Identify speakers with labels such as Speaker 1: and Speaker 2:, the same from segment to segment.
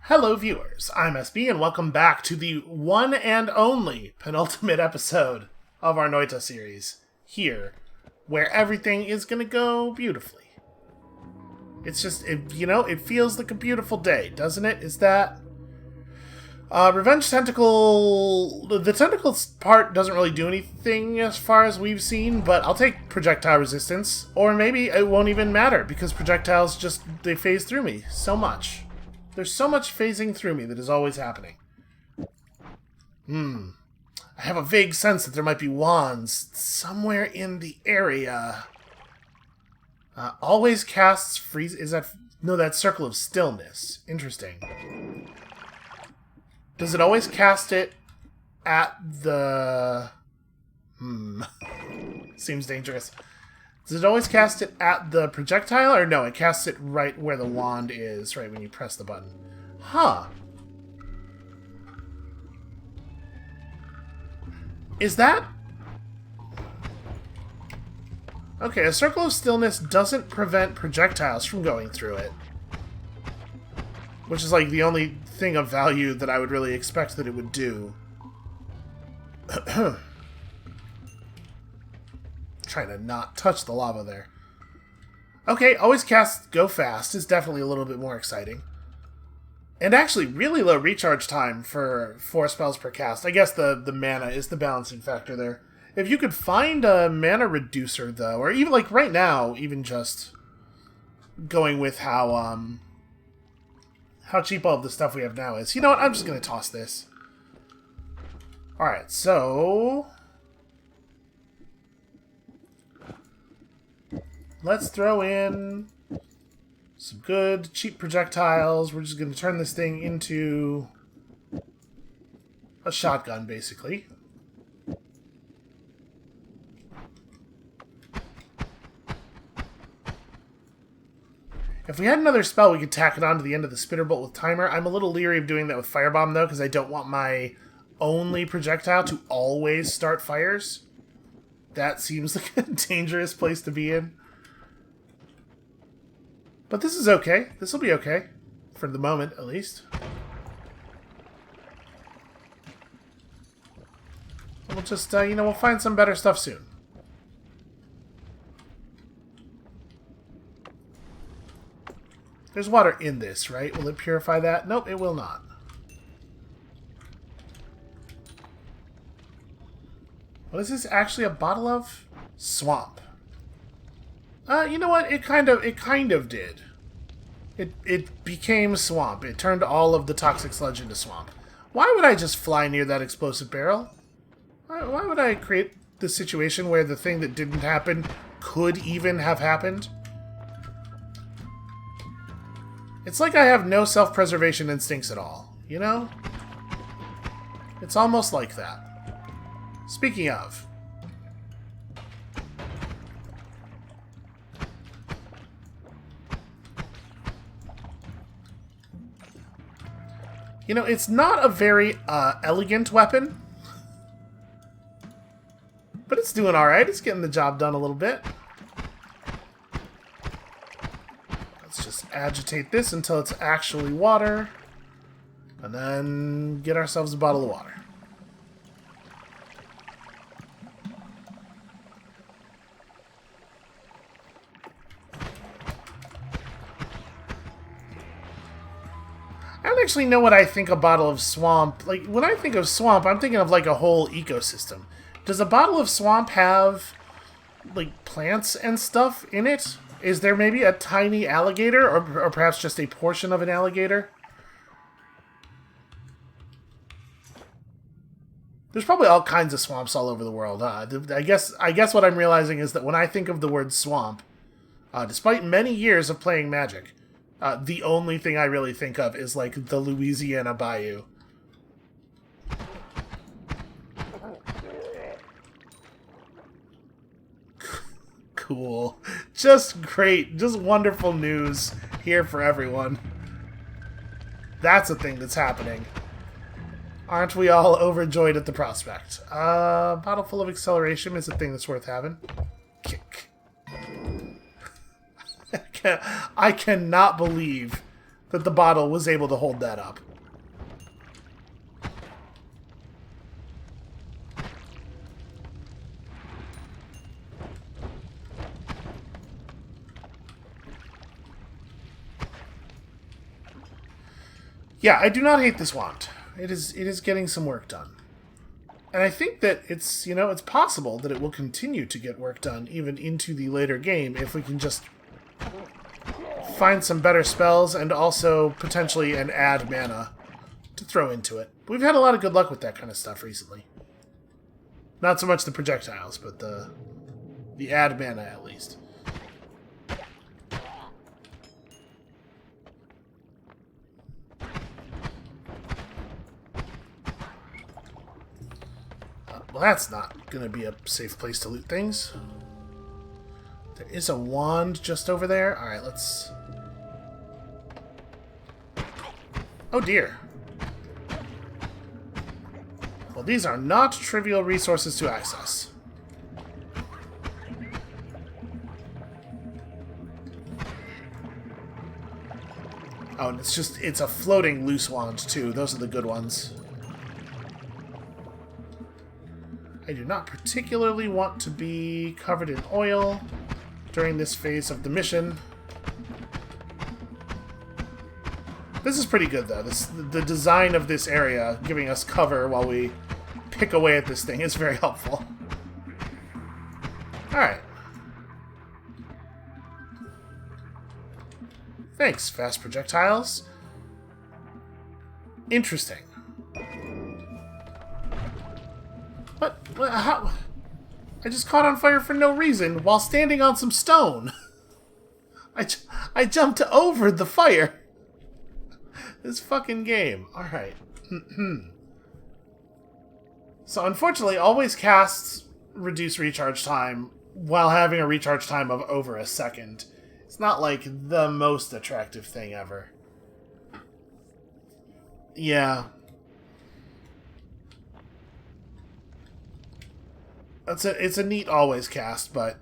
Speaker 1: Hello viewers, I'm SB and welcome back to the one and only penultimate episode of our Noita series, here, where everything is gonna go beautifully. It's just, it feels like a beautiful day, doesn't it? Is that... Revenge Tentacle... The tentacles part doesn't really do anything as far as we've seen, but I'll take projectile resistance, or maybe it won't even matter, because projectiles just, they phase through me so much. There's so much phasing through me that is always happening. I have a vague sense that there might be wands somewhere in the area. Always casts freeze... Is that... No, that's Circle of Stillness. Interesting. Does it always cast it at the... Seems dangerous. Does it always cast it at the projectile? Or no, it casts it right where the wand is, right when you press the button. Huh. Is that... Okay, a Circle of Stillness doesn't prevent projectiles from going through it. Which is like the only thing of value that I would really expect that it would do. Trying to not touch the lava there. Okay, always cast Go Fast is definitely a little bit more exciting. And actually, really low recharge time for 4 spells per cast. I guess the mana is the balancing factor there. If you could find a mana reducer, though, or even like right now, even just going with how cheap all of the stuff we have now is. You know what? I'm just going to toss this. Alright, so... let's throw in some good, cheap projectiles. We're just going to turn this thing into a shotgun, basically. If we had another spell, we could tack it on to the end of the spitter bolt with timer. I'm a little leery of doing that with firebomb, though, because I don't want my only projectile to always start fires. That seems like a dangerous place to be in. But this is okay. This will be okay. For the moment, at least. We'll just, we'll find some better stuff soon. There's water in this, right? Will it purify that? Nope, it will not. What is this actually a bottle of? Swamp. You know what? It kind of did. It became swamp. It turned all of the toxic sludge into swamp. Why would I just fly near that explosive barrel? Why would I create the situation where the thing that didn't happen could even have happened? It's like I have no self-preservation instincts at all, you know? It's almost like that. Speaking of... you know, it's not a very elegant weapon. But it's doing alright. It's getting the job done a little bit. Let's just agitate this until it's actually water. And then get ourselves a bottle of water. I don't actually know what I think a bottle of swamp... like, when I think of swamp, I'm thinking of, like, a whole ecosystem. Does a bottle of swamp have, like, plants and stuff in it? Is there maybe a tiny alligator, or perhaps just a portion of an alligator? There's probably all kinds of swamps all over the world. I guess what I'm realizing is that when I think of the word swamp, despite many years of playing Magic, the only thing I really think of is, like, the Louisiana Bayou. Cool. Just great. Just wonderful news here for everyone. That's a thing that's happening. Aren't we all overjoyed at the prospect? Bottle full of acceleration is a thing that's worth having. Kick. I cannot believe that the bottle was able to hold that up. Yeah, I do not hate this wand. It is getting some work done. And I think that it's, you know, it's possible that it will continue to get work done even into the later game if we can just find some better spells and also potentially an add mana to throw into it. We've had a lot of good luck with that kind of stuff recently. Not so much the projectiles, but the add mana at least. Well, that's not going to be a safe place to loot things. There is a wand just over there. Alright, let's... Oh dear. Well, these are not trivial resources to access. Oh, and it's a floating loose wand, too. Those are the good ones. I do not particularly want to be covered in oil during this phase of the mission. This is pretty good, though. The design of this area, giving us cover while we pick away at this thing, is very helpful. Alright. Thanks, fast projectiles. Interesting. What? How? I just caught on fire for no reason while standing on some stone. I jumped over the fire. This fucking game. Alright. So unfortunately, always casts reduce recharge time while having a recharge time of over a second. It's not like the most attractive thing ever. Yeah. It's a neat always cast, but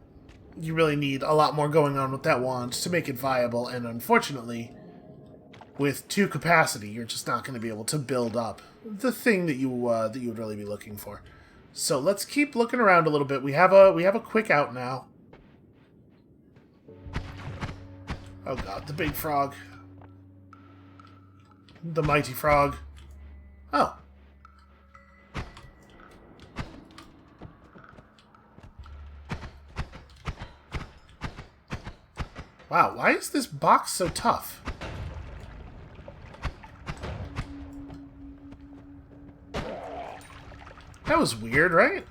Speaker 1: you really need a lot more going on with that wand to make it viable, and unfortunately, with 2 capacity, you're just not going to be able to build up the thing that you would really be looking for. So let's keep looking around a little bit. We have a quick out now. Oh god, the big frog. The mighty frog. Oh. Wow, why is this box so tough? That was weird, right?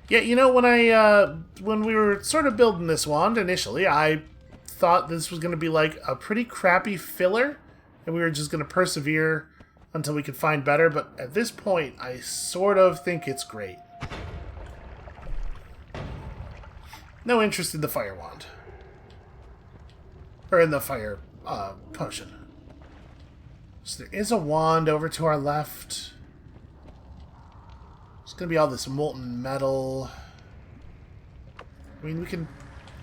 Speaker 1: Yeah, you know, when we were sort of building this wand initially, I thought this was going to be like a pretty crappy filler, and we were just going to persevere until we could find better, but at this point, I sort of think it's great. No interest in the fire wand. Or in the fire potion. So there is a wand over to our left. It's going to be all this molten metal. I mean, we can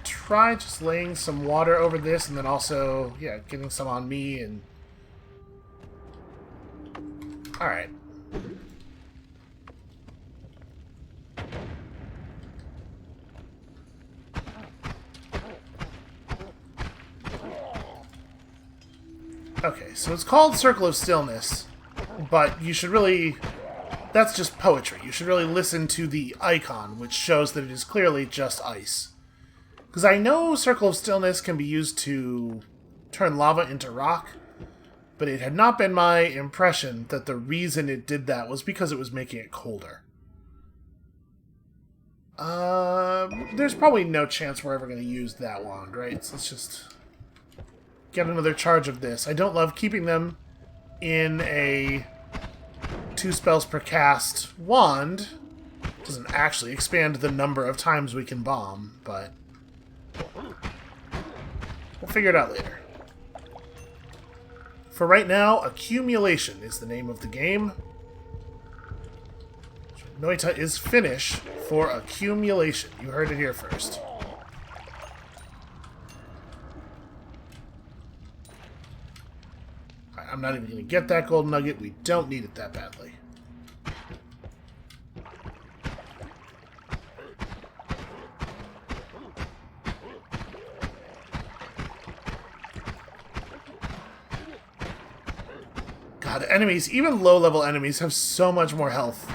Speaker 1: try just laying some water over this, and then also, yeah, getting some on me, and... Alright. Okay, so it's called Circle of Stillness, but you should really... That's just poetry. You should really listen to the icon, which shows that it is clearly just ice. Because I know Circle of Stillness can be used to turn lava into rock, but it had not been my impression that the reason it did that was because it was making it colder. There's probably no chance we're ever going to use that wand, right? So let's just get another charge of this. I don't love keeping them in a 2 spells per cast wand. It doesn't actually expand the number of times we can bomb, but we'll figure it out later. For right now, accumulation is the name of the game. Noita is Finnish for accumulation. You heard it here first. Alright, I'm not even going to get that gold nugget. We don't need it that badly. God, enemies, even low-level enemies, have so much more health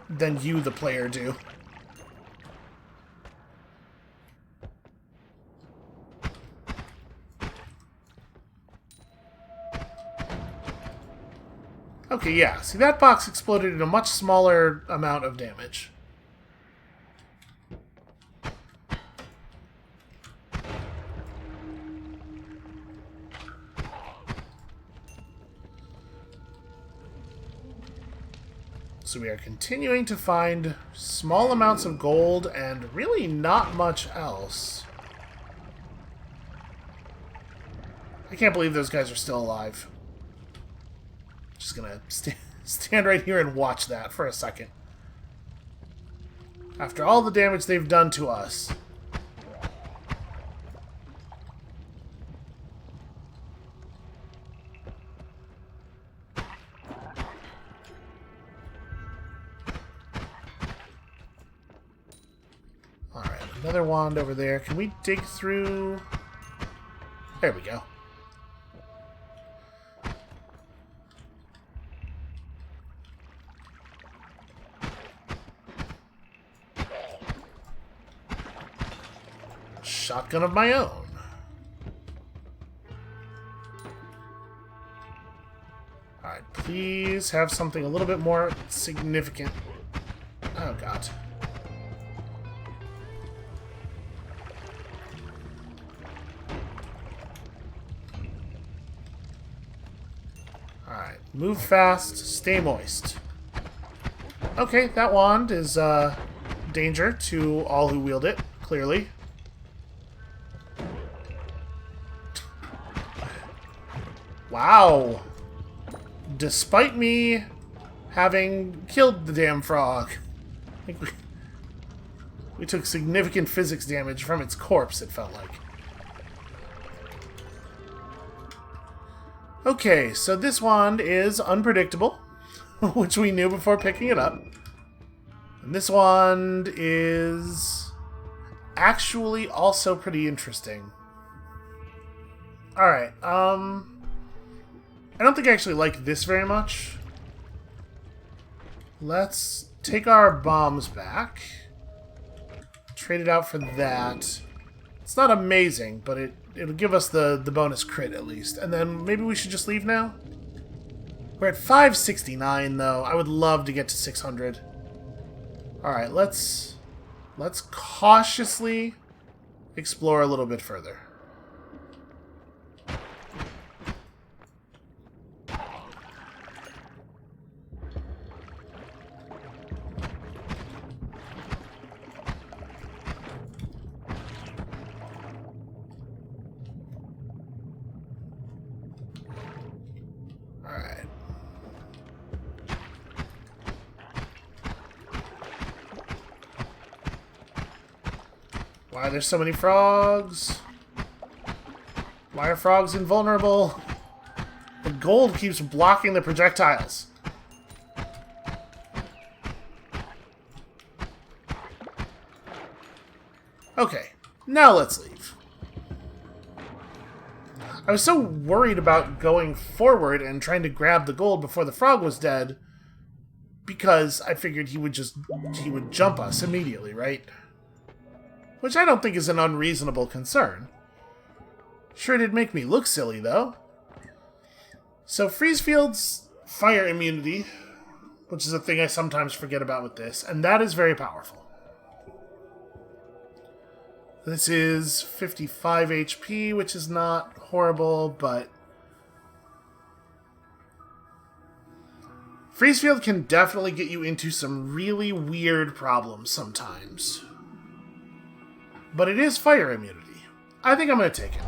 Speaker 1: than you, the player, do. Okay, yeah. See, that box exploded in a much smaller amount of damage. So we are continuing to find small amounts of gold and really not much else. I can't believe those guys are still alive. Just gonna stand right here and watch that for a second. After all the damage they've done to us. Alright, another wand over there. Can we dig through? There we go. Shotgun of my own. Alright, please have something a little bit more significant. Oh, God. Alright, move fast, stay moist. Okay, that wand is danger to all who wield it, clearly. Wow. Despite me having killed the damn frog, I think we took significant physics damage from its corpse, it felt like. Okay, so this wand is unpredictable, which we knew before picking it up. And this wand is actually also pretty interesting. Alright, I don't think I actually like this very much. Let's take our bombs back. Trade it out for that. It's not amazing, but it'll give us the bonus crit at least. And then maybe we should just leave now? We're at 569 though. I would love to get to 600. Alright, let's cautiously explore a little bit further. Alright. Why are there so many frogs? Why are frogs invulnerable? The gold keeps blocking the projectiles. Okay, now let's leave. I was so worried about going forward and trying to grab the gold before the frog was dead because I figured he would jump us immediately, right? Which I don't think is an unreasonable concern. Sure did make me look silly, though. So Freezefield's fire immunity, which is a thing I sometimes forget about with this, and that is very powerful. This is 55 HP, which is not horrible, but Freezefield can definitely get you into some really weird problems sometimes. But it is fire immunity. I think I'm going to take it.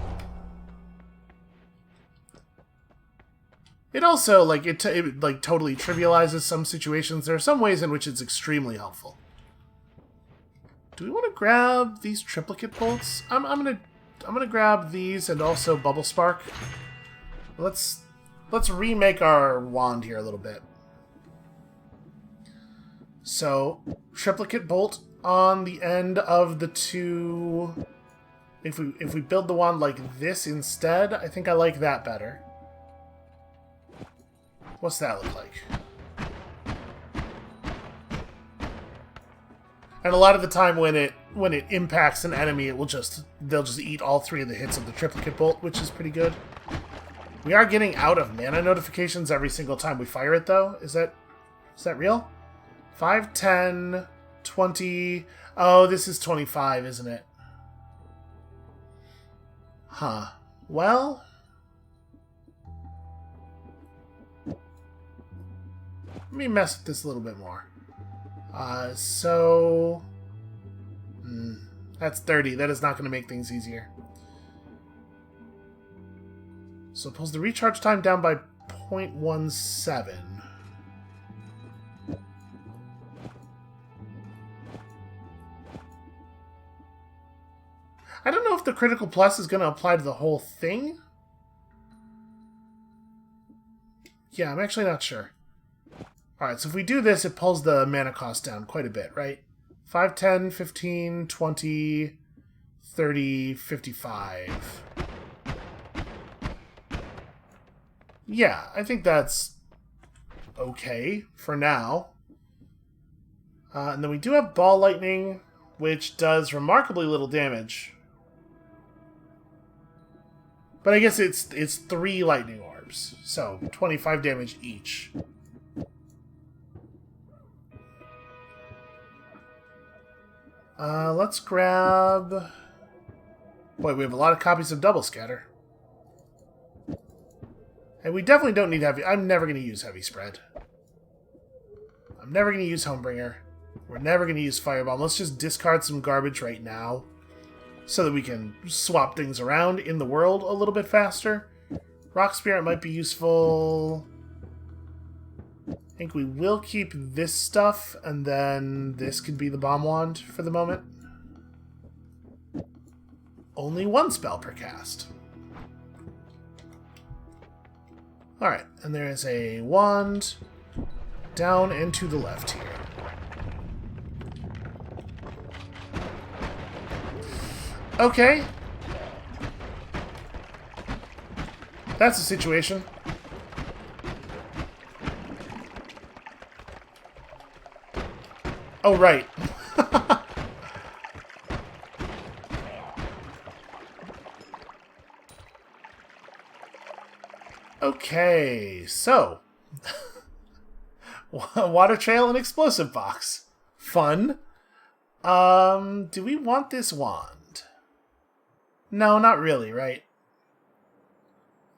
Speaker 1: It also, like, it like, totally trivializes some situations. There are some ways in which it's extremely helpful. Do we want to grab these triplicate bolts? I'm gonna grab these and also bubble spark. Let's remake our wand here a little bit. So, triplicate bolt on the end of the two. If we build the wand like this instead, I think I like that better. What's that look like? And a lot of the time when it impacts an enemy, they'll just eat all three of the hits of the triplicate bolt, which is pretty good. We are getting out of mana notifications every single time we fire it, though. Is that real? 5, 10, 20... Oh, this is 25, isn't it? Huh. Well... let me mess with this a little bit more. That's 30. That is not going to make things easier. So it pulls the recharge time down by 0.17. I don't know if the critical plus is going to apply to the whole thing. Yeah, I'm actually not sure. Alright, so if we do this, it pulls the mana cost down quite a bit, right? 5, 10, 15, 20, 30, 55. Yeah, I think that's okay for now. And then we do have Ball Lightning, which does remarkably little damage. But I guess it's 3 lightning orbs, so 25 damage each. Let's grab... Boy, we have a lot of copies of Double Scatter. And we definitely don't need heavy... I'm never going to use Heavy Spread. I'm never going to use Homebringer. We're never going to use Firebomb. Let's just discard some garbage right now, so that we can swap things around in the world a little bit faster. Rock Spirit might be useful. I think we will keep this stuff, and then this could be the Bomb Wand for the moment. Only 1 spell per cast. Alright, and there is a wand down and to the left here. Okay. That's a situation. Oh, right. Okay, so... Water Trail and Explosive Box. Fun. Do we want this wand? No, not really, right?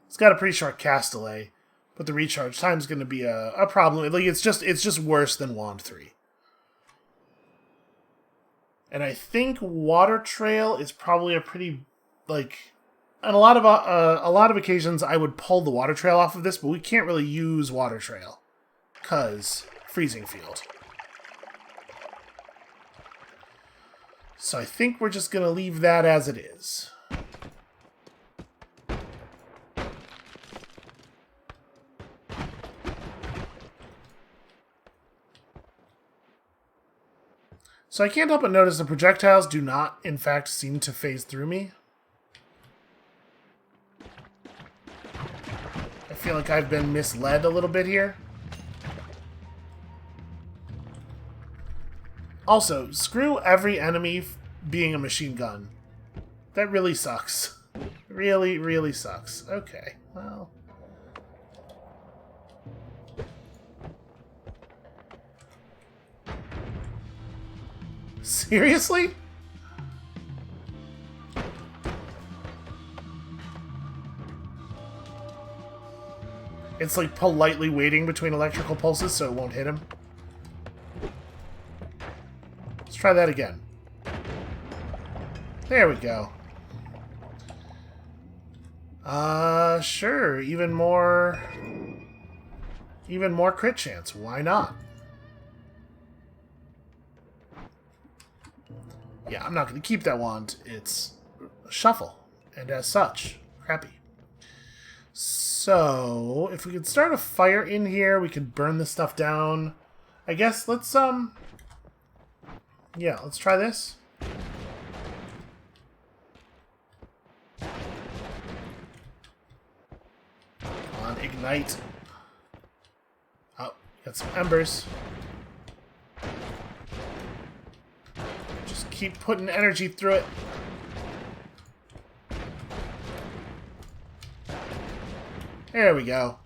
Speaker 1: It's got a pretty short cast delay, but the recharge time's going to be a problem. Like, it's just worse than Wand 3. And I think Water Trail is probably a pretty, like, on a lot of occasions I would pull the Water Trail off of this, but we can't really use Water Trail because Freezing Field. So I think we're just going to leave that as it is. So I can't help but notice the projectiles do not, in fact, seem to phase through me. I feel like I've been misled a little bit here. Also, screw every enemy being a machine gun. That really sucks. Really, really sucks. Okay, well... Seriously? It's like politely waiting between electrical pulses so it won't hit him. Let's try that again. There we go. Sure, even more Even more crit chance. Why not? Yeah, I'm not going to keep that wand. It's a shuffle. And as such, crappy. So, if we could start a fire in here, we could burn this stuff down. I guess let's, yeah, let's try this. Come on, ignite. Oh, got some embers. Just keep putting energy through it. There we go.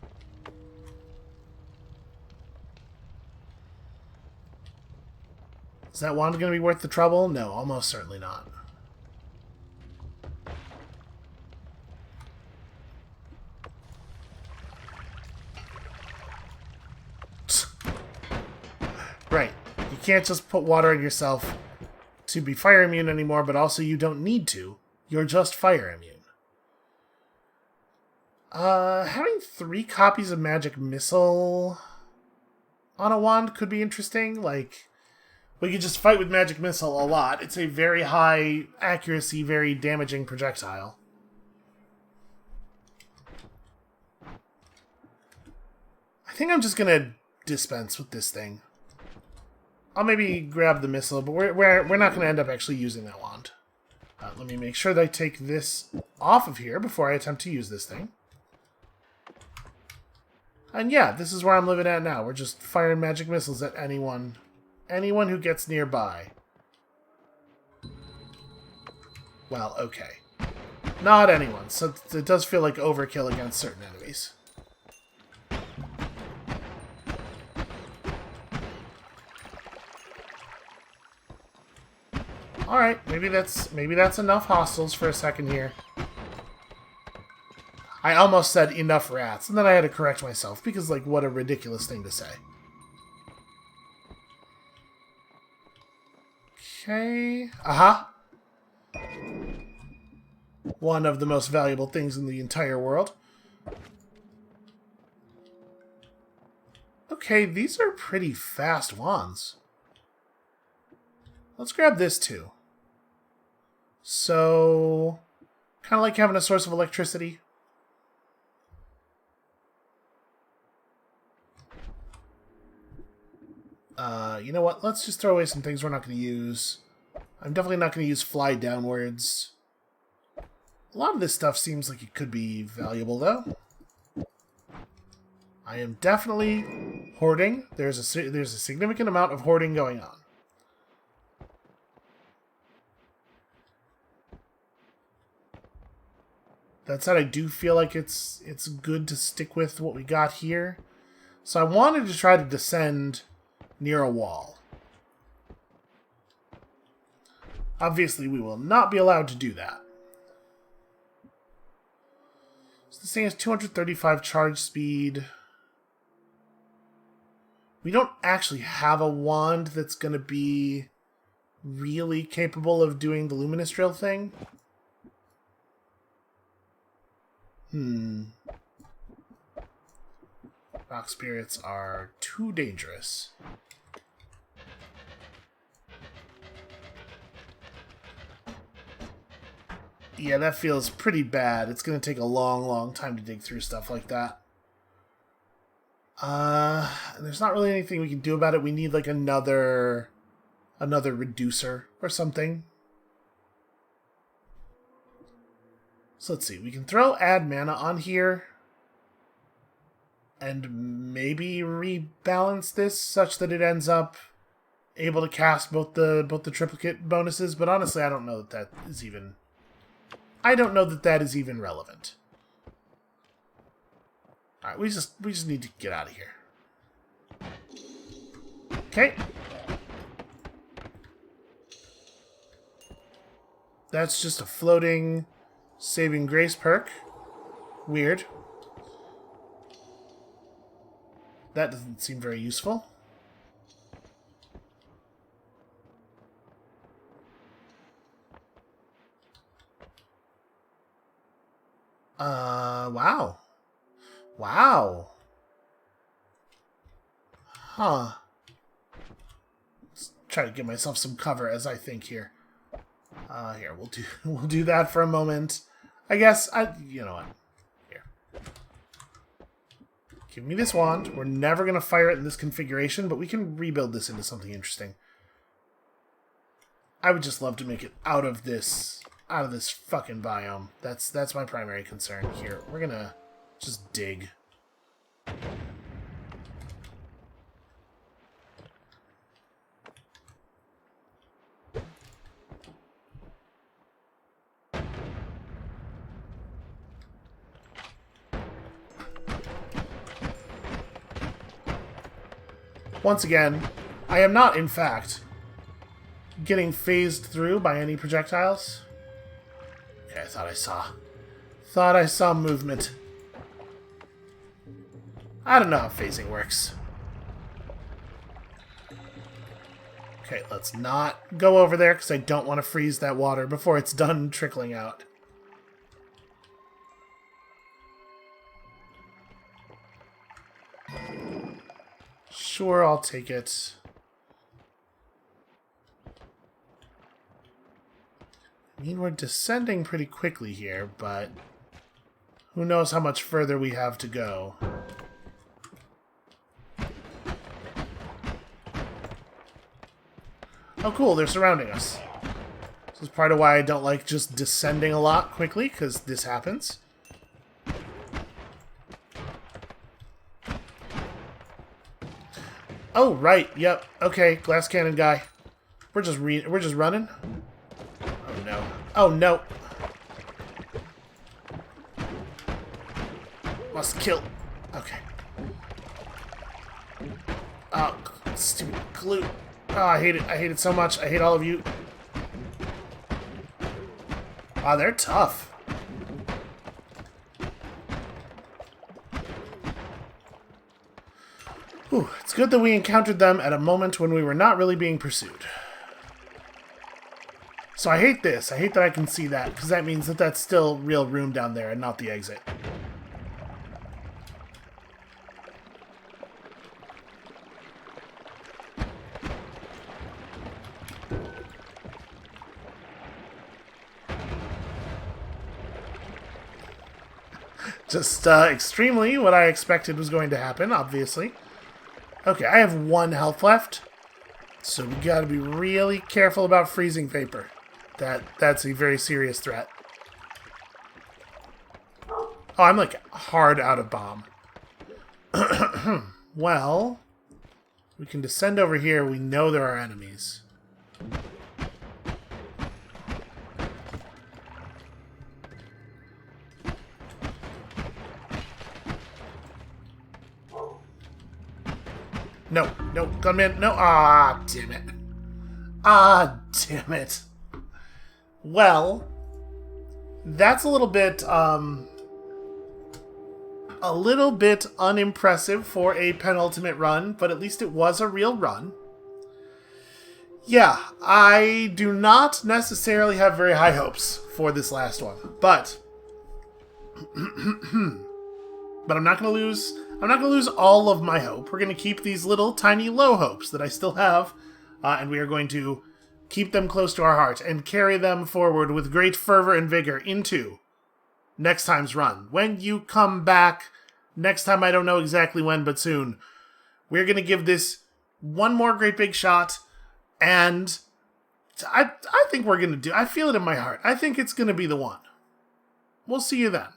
Speaker 1: Is that wand going to be worth the trouble? No, almost certainly not. Right. You can't just put water on yourself to be fire immune anymore, but also you don't need to. You're just fire immune. Having 3 copies of Magic Missile on a wand could be interesting. Like, we could just fight with Magic Missile a lot. It's a very high accuracy, very damaging projectile. I think I'm just gonna dispense with this thing. I'll maybe grab the missile, but we're not gonna end up actually using that wand. Let me make sure that I take this off of here before I attempt to use this thing. And yeah, this is where I'm living at now. We're just firing magic missiles at anyone who gets nearby. Well, okay. Not anyone, so it does feel like overkill against certain enemies. Alright, maybe that's enough hostiles for a second here. I almost said enough rats, and then I had to correct myself, because, like, what a ridiculous thing to say. Okay. Aha! One of the most valuable things in the entire world. Okay, these are pretty fast wands. Let's grab this, too. So, kind of like having a source of electricity. You know what? Let's just throw away some things we're not going to use. I'm definitely not going to use fly downwards. A lot of this stuff seems like it could be valuable, though. I am definitely hoarding. There's a significant amount of hoarding going on. That said, I do feel like it's good to stick with what we got here. So I wanted to try to descend near a wall. Obviously, we will not be allowed to do that. So this thing has 235 charge speed. We don't actually have a wand that's going to be really capable of doing the luminous drill thing. Rock spirits are too dangerous. Yeah, that feels pretty bad. It's going to take a long, long time to dig through stuff like that. There's not really anything we can do about it. We need, like, another reducer or something. So let's see. We can throw add mana on here and maybe rebalance this such that it ends up able to cast both the triplicate bonuses. But honestly, I don't know that is even. I don't know that is even relevant. All right, we just need to get out of here. Okay. That's just a floating saving grace perk. Weird. That doesn't seem very useful. Wow. Wow. Huh. Let's try to give myself some cover as I think here. Here, we'll do that for a moment. I guess, you know what? Here. Give me this wand. We're never going to fire it in this configuration, but we can rebuild this into something interesting. I would just love to make it out of this fucking biome. That's my primary concern here. We're going to just dig. Once again, I am not, in fact, getting phased through by any projectiles. Okay, I thought I saw movement. I don't know how phasing works. Okay, let's not go over there because I don't want to freeze that water before it's done trickling out. Sure, I'll take it. I mean, we're descending pretty quickly here, but who knows how much further we have to go. Oh, cool, they're surrounding us. This is part of why I don't like just descending a lot quickly, because this happens. Oh, right, yep. Okay, glass cannon guy. We're just running. Oh, no. Oh, no. Must kill. Okay. Oh, stupid glue. Oh, I hate it. I hate it so much. I hate all of you. Wow, they're tough. Ooh, it's good that we encountered them at a moment when we were not really being pursued. So I hate this. I hate that I can see that, because that means that that's still real room down there and not the exit. Just extremely what I expected was going to happen, obviously. Okay, I have 1 health left, so we gotta be really careful about freezing vapor. That's a very serious threat. Oh, I'm like hard out of bomb. Well, we can descend over here. We know there are enemies. No, no, gunman, no. Ah, damn it. Ah, damn it. Well, that's a little bit unimpressive for a penultimate run, but at least it was a real run. Yeah, I do not necessarily have very high hopes for this last one, but I'm not going to lose. I'm not going to lose all of my hope. We're going to keep these little tiny low hopes that I still have, and we are going to keep them close to our heart and carry them forward with great fervor and vigor into next time's run. When you come back, next time, I don't know exactly when, but soon, we're going to give this one more great big shot, and I think we're going to do. I feel it in my heart. I think it's going to be the one. We'll see you then.